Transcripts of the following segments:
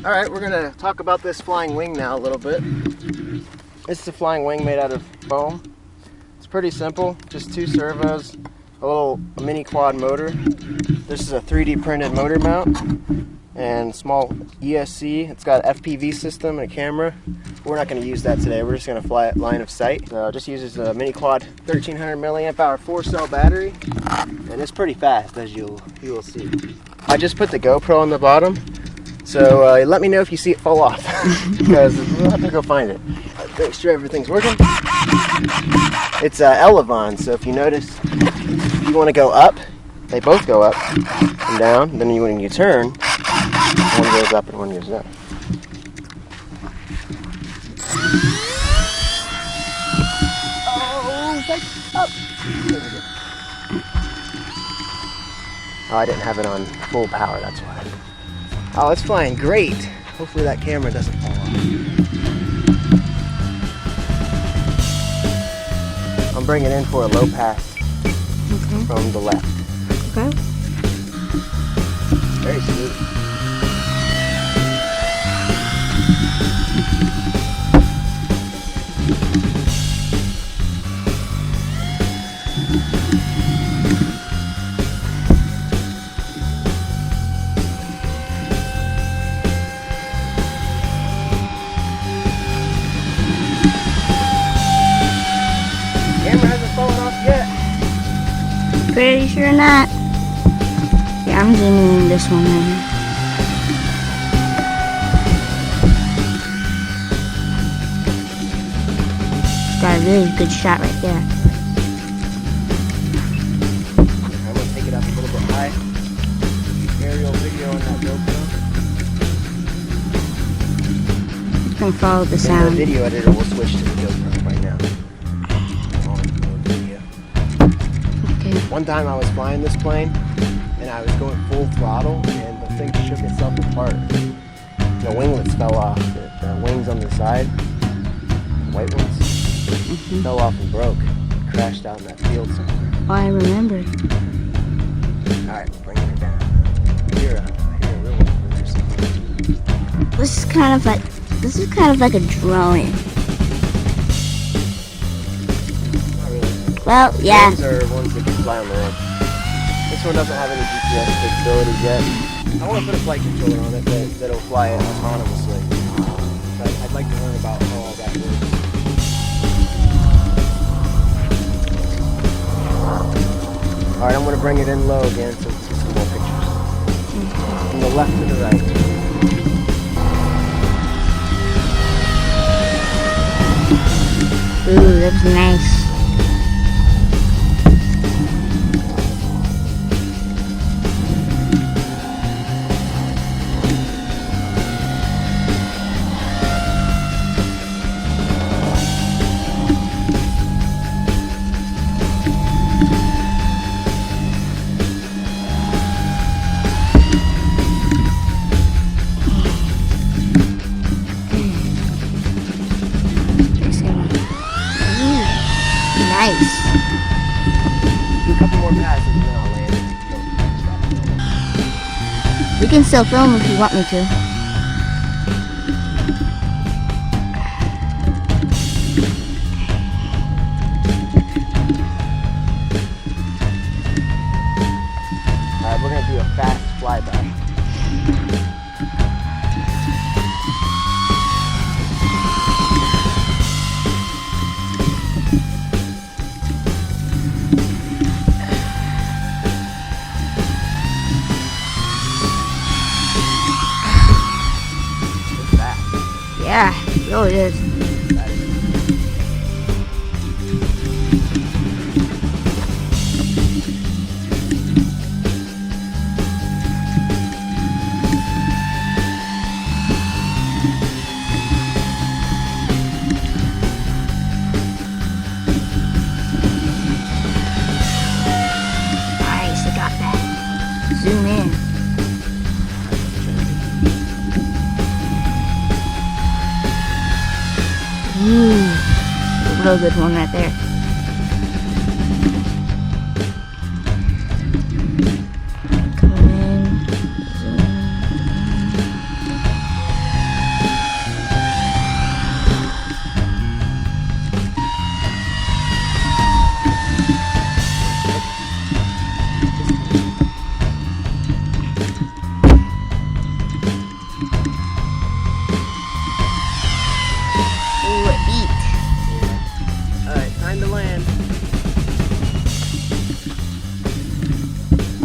All right, we're gonna talk about this flying wing now a little bit. This is a flying wing made out of foam. It's pretty simple, just 2 servos, a mini quad motor. This is a 3D printed motor mount and small ESC. It's got an FPV system and a camera. We're not going to use that today. We're just going to fly it line of sight. So it just uses a mini quad 1300 milliamp hour 4-cell battery, and it's pretty fast, as you will see. I just put the GoPro on the bottom, so let me know if you see it fall off, because we'll have to go find it. Make sure everything's working. It's Elevon, so if you notice, if you want to go up, they both go up and down. Then when you turn, one goes up and one goes down. Oh, I didn't have it on full power, that's why. Oh, it's flying great. Hopefully that camera doesn't fall off. I'm bringing in for a low pass from the left. Okay. Very smooth. Pretty sure not. Yeah, I'm zooming in this one right here. Got a really good shot right there. I'm gonna take it up a little bit high. Aerial video on that GoPro. You can follow the And sound. the video editor will switch to the GoPro right now. One time I was flying this plane and I was going full throttle and the thing shook itself apart. The winglets fell off. The wings on the side, the white ones, fell off and broke. Crashed out in that field somewhere. Oh, I remember. Alright, we're bringing it down. Here a real one. This is kind of like a drone. Well, yeah. Drones are ones that can fly on their own. This one doesn't have any GPS capabilities yet. I want to put a flight controller on it that'll fly it autonomously. So I'd like to learn about how all that works. Alright, I'm going to bring it in low again so we can see some more pictures. From the left to the right. Ooh, that was nice. Nice. Do a couple more passes and then I'll land. We can still film if you want me to. Alright, we're going to do a fast flyby. Yeah, it really is. Nice, I got that. Zoom in. Ooh, a real good one right there. Come in, zoom.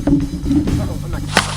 Uh-oh, I'm not.